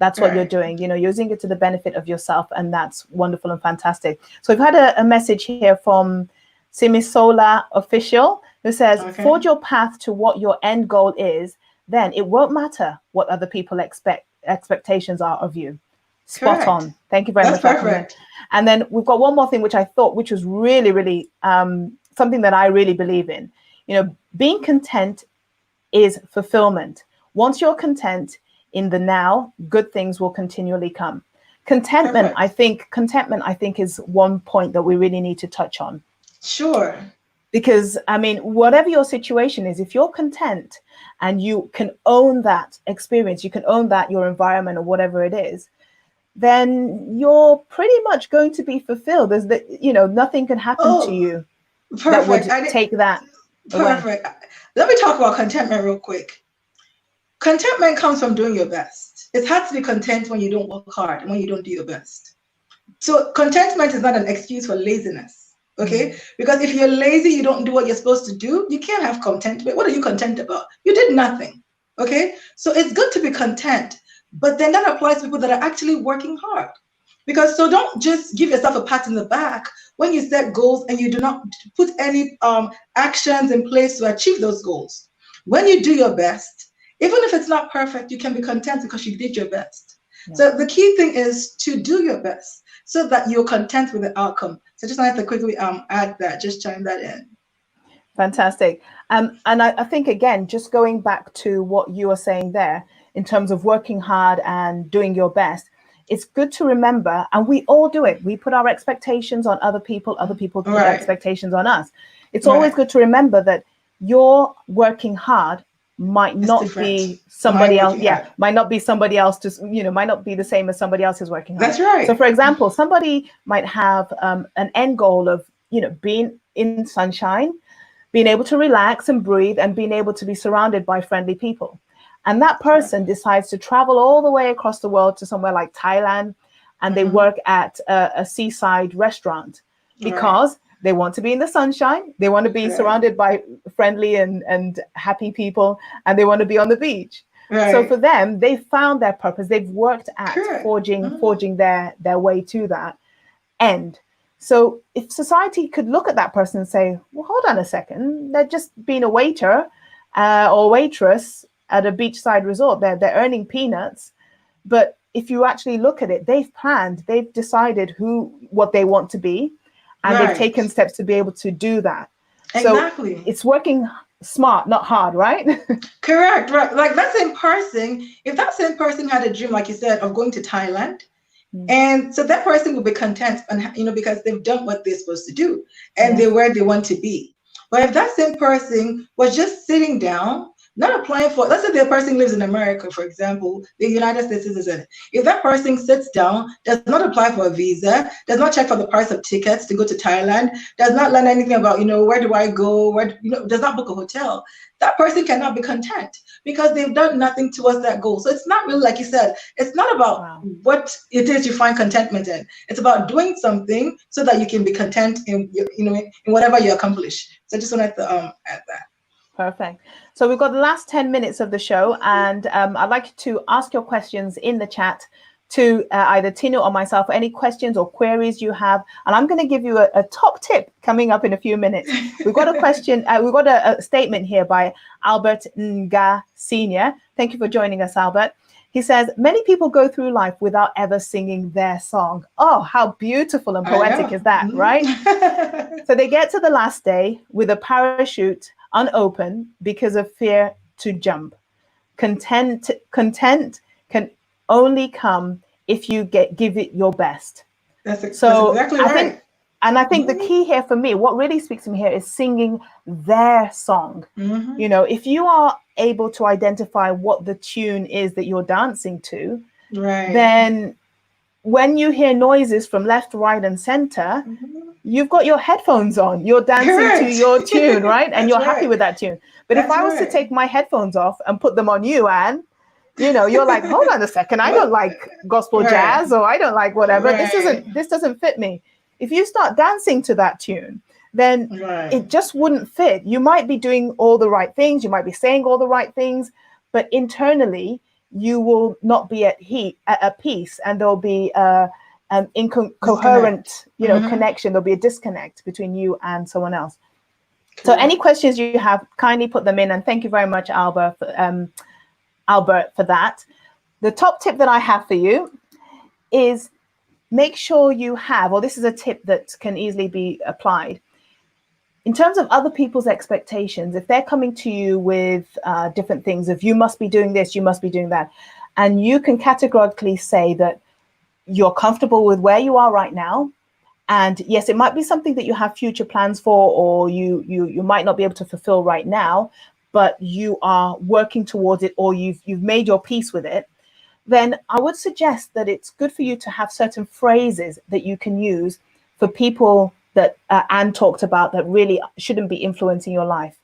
That's what you're Right. doing. You're using it to the benefit of yourself, and that's wonderful and fantastic. So we've had a message here from Simisola Official, who says, Okay. forge your path to what your end goal is, then it won't matter what other people expectations are of you. Spot Correct. on. Thank you very That's much for that comment. perfect. And then we've got one more thing, which I thought, which was really, really something that I really believe in. Being content is fulfillment. Once you're content in the now, good things will continually come. Contentment, I Perfect. think, is one point that we really need to touch on. Sure. Because, I mean, whatever your situation is, if you're content and you can own that experience, you can own that your environment or whatever it is, then you're pretty much going to be fulfilled. Nothing can happen to Oh, you that perfect. would take that away. Perfect. Let me talk about contentment real quick. Contentment comes from doing your best. It's hard to be content when you don't work hard and when you don't do your best. So contentment is not an excuse for laziness, okay? Because if you're lazy, you don't do what you're supposed to do, you can't have contentment. What are you content about? You did nothing, okay? So it's good to be content, but then that applies to people that are actually working hard. Because so don't just give yourself a pat in the back when you set goals and you do not put any actions in place to achieve those goals. When you do your best, even if it's not perfect, you can be content because you did your best. Yeah. So the key thing is to do your best so that you're content with the outcome. So just wanted to quickly add that, just chime that in. Fantastic. And I think, again, just going back to what you were saying there in terms of working hard and doing your best, it's good to remember, and we all do it. We put our expectations on other people put their Right. expectations on us. It's Right. always good to remember that your working hard might It's not different. be somebody else. working Yeah, hard. might not be somebody else might not be the same as somebody else who's working hard. That's right. So, for example, somebody might have an end goal of, being in sunshine, being able to relax and breathe, and being able to be surrounded by friendly people. And that person decides to travel all the way across the world to somewhere like Thailand, and they work at a seaside restaurant because they want to be in the sunshine, they want to be surrounded by friendly and happy people, and they want to be on the beach. Right. So for them, they've found their purpose. They've worked at forging their way to that end. So if society could look at that person and say, well, hold on a second, they're just being a waiter or waitress at a beachside resort. They're earning peanuts. But if you actually look at it, they've planned, they've decided what they want to be, and they've taken steps to be able to do that. Exactly. So it's working smart, not hard, right? Correct, right. Like that same person, if that same person had a dream, like you said, of going to Thailand, and so that person will be content, and because they've done what they're supposed to do, and they're where they want to be. But if that same person was just sitting down, not applying for, let's say the person lives in America, for example, the United States citizen. If that person sits down, does not apply for a visa, does not check for the price of tickets to go to Thailand, does not learn anything about, where do I go, does not book a hotel, that person cannot be content because they've done nothing towards that goal. So it's not really, like you said, it's not about what it is you find contentment in. It's about doing something so that you can be content in whatever you accomplish. So I just wanted to add that. Perfect. So we've got the last 10 minutes of the show, and I'd like to ask your questions in the chat to either Tinu or myself, any questions or queries you have. And I'm going to give you a top tip coming up in a few minutes. We've got a question, we've got a statement here by Albert Nga Sr. Thank you for joining us, Albert. He says, many people go through life without ever singing their song. Oh, how beautiful and poetic is that, right? So they get to the last day with a parachute unopened because of fear to jump. Content can only come if you give it your best. That's exactly right. I think the key here for me, what really speaks to me here, is singing their song. If you are able to identify what the tune is that you're dancing to, then when you hear noises from left, right, and center, you've got your headphones on, you're dancing to your tune, right? And you're happy with that tune. But if I was to take my headphones off and put them on you, Anne, you're like, hold on a second, I don't like gospel jazz, or I don't like whatever. This doesn't fit me. If you start dancing to that tune, then it just wouldn't fit. You might be doing all the right things, you might be saying all the right things, but internally you will not be at peace, and there'll be an incoherent, connection. There'll be a disconnect between you and someone else. So any questions you have, kindly put them in. And thank you very much, Albert, for that. The top tip that I have for you is make sure you have, or this is a tip that can easily be applied, in terms of other people's expectations. If they're coming to you with different things, if you must be doing this, you must be doing that, and you can categorically say that you're comfortable with where you are right now, and yes, it might be something that you have future plans for, or you might not be able to fulfill right now, but you are working towards it, or you've made your peace with it, then I would suggest that it's good for you to have certain phrases that you can use for people that Anne talked about that really shouldn't be influencing your life.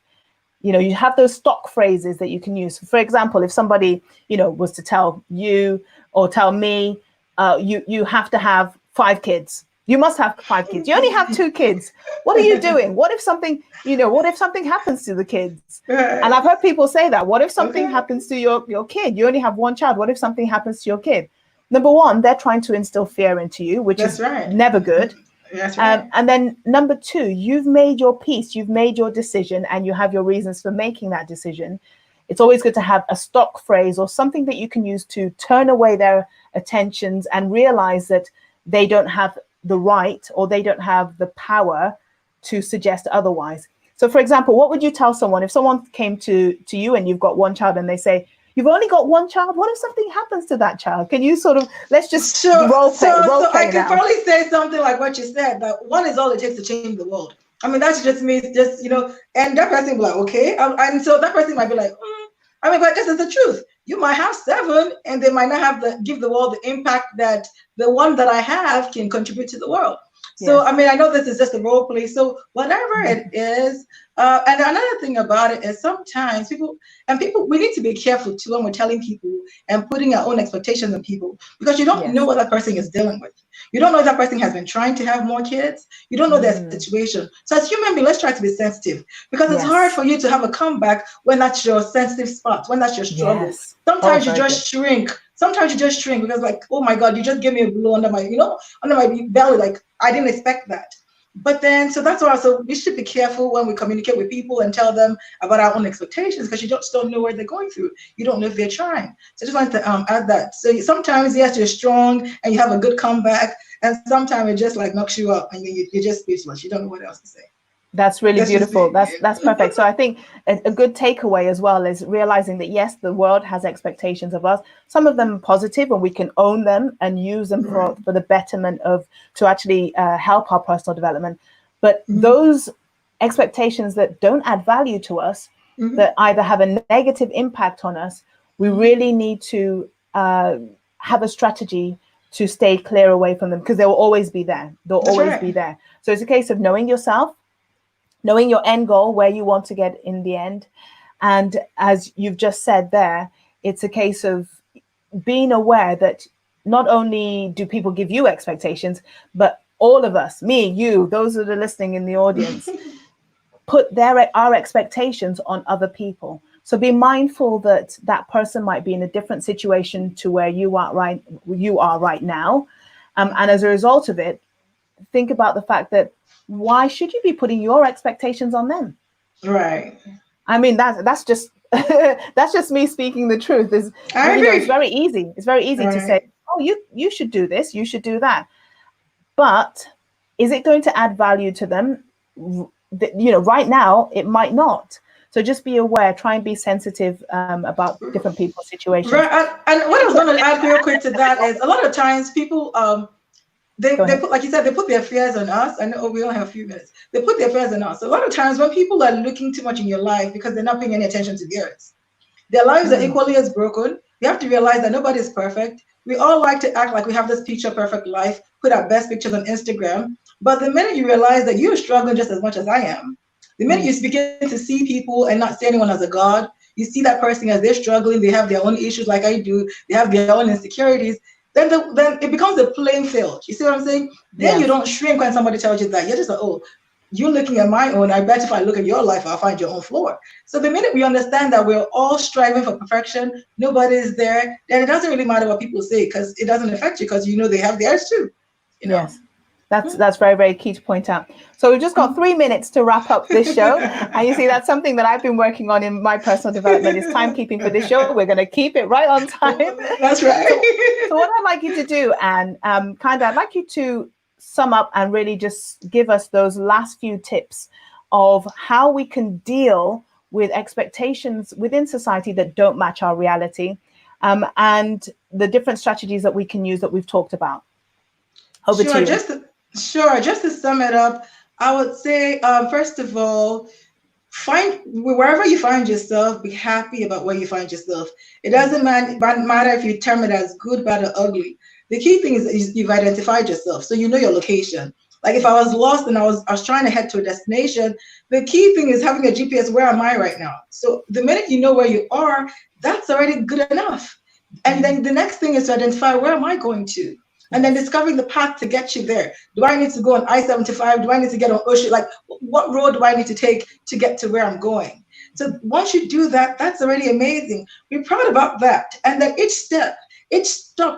You have those stock phrases that you can use. For example, if somebody, was to tell you or tell me, you have to have 5 kids. You must have 5 kids. You only have 2 kids. What are you doing? What if something happens to the kids? And I've heard people say that. What if something happens to your kid? You only have 1 child. What if something happens to your kid? Number one, they're trying to instill fear into you, which is never good. That's right. And then number 2, you've made your peace, you've made your decision, and you have your reasons for making that decision. It's always good to have a stock phrase or something that you can use to turn away their attentions and realize that they don't have the right, or they don't have the power to suggest otherwise. So for example, what would you tell someone if someone came to you and you've got 1 child and they say, you've only got 1 child? What if something happens to that child? Can you sort of, let's just role play I can now. probably say something like what you said, that 1 is all it takes to change the world. I mean, that's just me, and that person will be like, okay. And so that person might be like, but this is the truth. You might have 7 and they might not give the world the impact that the 1 that I have can contribute to the world. So, I mean, I know this is just a role play. So whatever it is, and another thing about it is sometimes people, we need to be careful too when we're telling people and putting our own expectations on people, because you don't know what that person is dealing with. You don't know if that person has been trying to have more kids. You don't know their situation. So as human beings, let's try to be sensitive, because it's hard for you to have a comeback when that's your sensitive spot, when that's your struggle. Sometimes you just shrink. Sometimes you just shrink because, like, oh my God, you just gave me a blow under my belly. Like, I didn't expect that. But then, so that's why. So we should be careful when we communicate with people and tell them about our own expectations, because you just don't know where they're going through. You don't know if they're trying. So I just wanted to add that. So sometimes, yes, you're strong and you have a good comeback, and sometimes it just like knocks you up and you're just speechless. You don't know what else to say. That's really beautiful. That's perfect. So I think a good takeaway as well is realizing that, yes, the world has expectations of us. Some of them are positive, and we can own them and use them for the betterment to actually help our personal development. But those expectations that don't add value to us, that either have a negative impact on us, we really need to have a strategy to stay clear away from them, because they will always be there. They'll always be there. So it's a case of knowing yourself, knowing your end goal, where you want to get in the end. And as you've just said there, it's a case of being aware that not only do people give you expectations, but all of us, me, you, those that are listening in the audience, put our expectations on other people. So be mindful that that person might be in a different situation to where you are right now. And as a result of it, think about the fact that, why should you be putting your expectations on them? Right. I mean, that's just that's just me speaking the truth. It's very easy. It's very easy to say, oh, you should do this, you should do that. But is it going to add value to them? Right now, it might not. So just be aware, try and be sensitive about different people's situations. Right. And what I was going to add real quick to that is, a lot of times people, they put, like you said, they put their fears on us. And we only have a few minutes. They put their fears on us. A lot of times when people are looking too much in your life because they're not paying any attention to theirs, their lives are equally as broken. You have to realize that nobody is perfect. We all like to act like we have this picture perfect life, put our best pictures on Instagram. But the minute you realize that you're struggling just as much as I am, the minute you begin to see people and not see anyone as a god, you see that person as they're struggling, they have their own issues like I do, they have their own insecurities, then it becomes a playing field. You see what I'm saying? Then you don't shrink when somebody tells you that. You're just like, oh, you looking at my own, I bet if I look at your life, I'll find your own flaw. So the minute we understand that we're all striving for perfection, nobody is there, then it doesn't really matter what people say, because it doesn't affect you, because you know they have theirs too. You know. Yes. That's very, very key to point out. So we've just got 3 minutes to wrap up this show. And you see, that's something that I've been working on in my personal development, is timekeeping for this show. We're going to keep it right on time. That's right. So what I'd like you to do, Anne, I'd like you to sum up and really just give us those last few tips of how we can deal with expectations within society that don't match our reality, and the different strategies that we can use that we've talked about. Over to you. Just to sum it up, I would say, first of all, find wherever you find yourself, be happy about where you find yourself. It doesn't matter if you term it as good, bad, or ugly. The key thing is you've identified yourself, so you know your location. Like if I was lost and I was trying to head to a destination, the key thing is having a GPS. Where am I right now? So the minute you know where you are, that's already good enough. And then the next thing is to identify, where am I going to? And then discovering the path to get you there. Do I need to go on I-75? Do I need to get on Ocean? Like, what road do I need to take to get to where I'm going? So once you do that, that's already amazing. Be proud about that. And then each step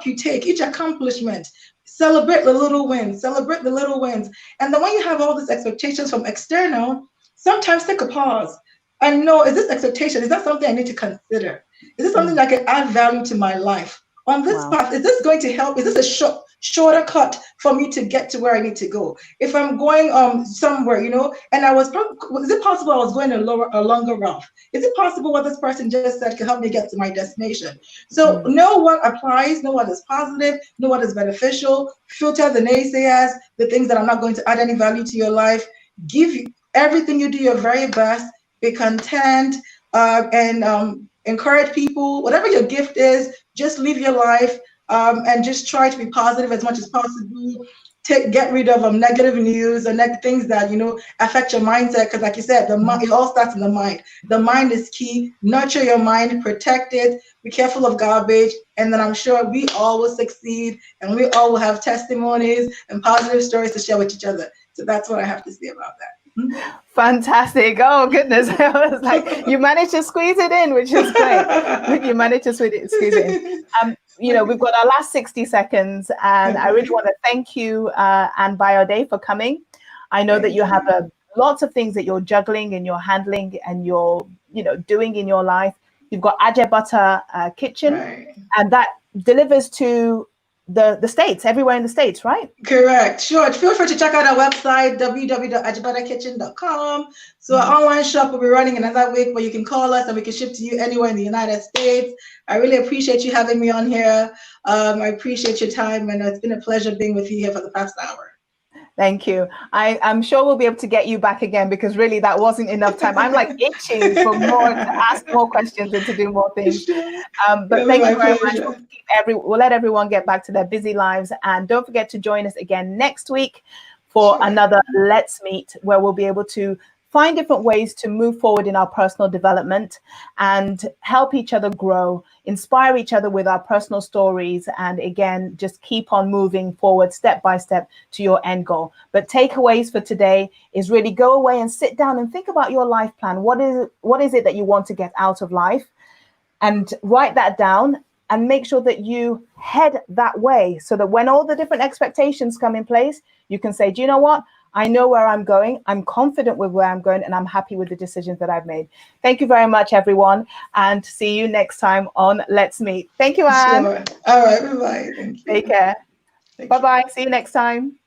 you take, each accomplishment, celebrate the little wins, And then when you have all these expectations from external, sometimes take a pause and know, is this expectation, is that something I need to consider? Is this something that can add value to my life? On this path, is this going to help? Is this a shorter cut for me to get to where I need to go? If I'm going somewhere, and is it possible I was going a longer route? Is it possible what this person just said can help me get to my destination? So know what applies, know what is positive, know what is beneficial, filter the naysayers, the things that are not going to add any value to your life. Give everything you do your very best, be content, and encourage people. Whatever your gift is, just live your life, and just try to be positive as much as possible. Get rid of negative news or things that affect your mindset, because like you said, it all starts in the mind. The mind is key. Nurture your mind, protect it, be careful of garbage, and then I'm sure we all will succeed, and we all will have testimonies and positive stories to share with each other. So that's what I have to say about that. Fantastic. Oh goodness. I was like, you managed to squeeze it in, which is great. You managed to squeeze it in. We've got our last 60 seconds, and I really want to thank you, Anne Bayode, for coming. I know that you have lots of things that you're juggling and you're handling and you're doing in your life. You've got Ajay Butter Kitchen, right, and that delivers to the States, everywhere in the States, right? Correct. Sure. Feel free to check out our website, www.ajibadakitchen.com. So our online shop will be running another week where you can call us and we can ship to you anywhere in the United States. I really appreciate you having me on here. I appreciate your time, and it's been a pleasure being with you here for the past hour. Thank you. I'm sure we'll be able to get you back again, because really that wasn't enough time. I'm like itching for more, to ask more questions and to do more things. But thank you very much. We'll let everyone get back to their busy lives. And don't forget to join us again next week for another Let's Meet, where we'll be able to find different ways to move forward in our personal development and help each other grow, inspire each other with our personal stories, and again, just keep on moving forward step by step to your end goal. But takeaways for today is really go away and sit down and think about your life plan. What is it that you want to get out of life? And write that down and make sure that you head that way, so that when all the different expectations come in place, you can say, do you know what? I know where I'm going. I'm confident with where I'm going, and I'm happy with the decisions that I've made. Thank you very much, everyone, and see you next time on Let's Meet. Thank you, Anne. Sure. All right. Bye-bye. Thank you. Take care. Bye-bye. See you next time.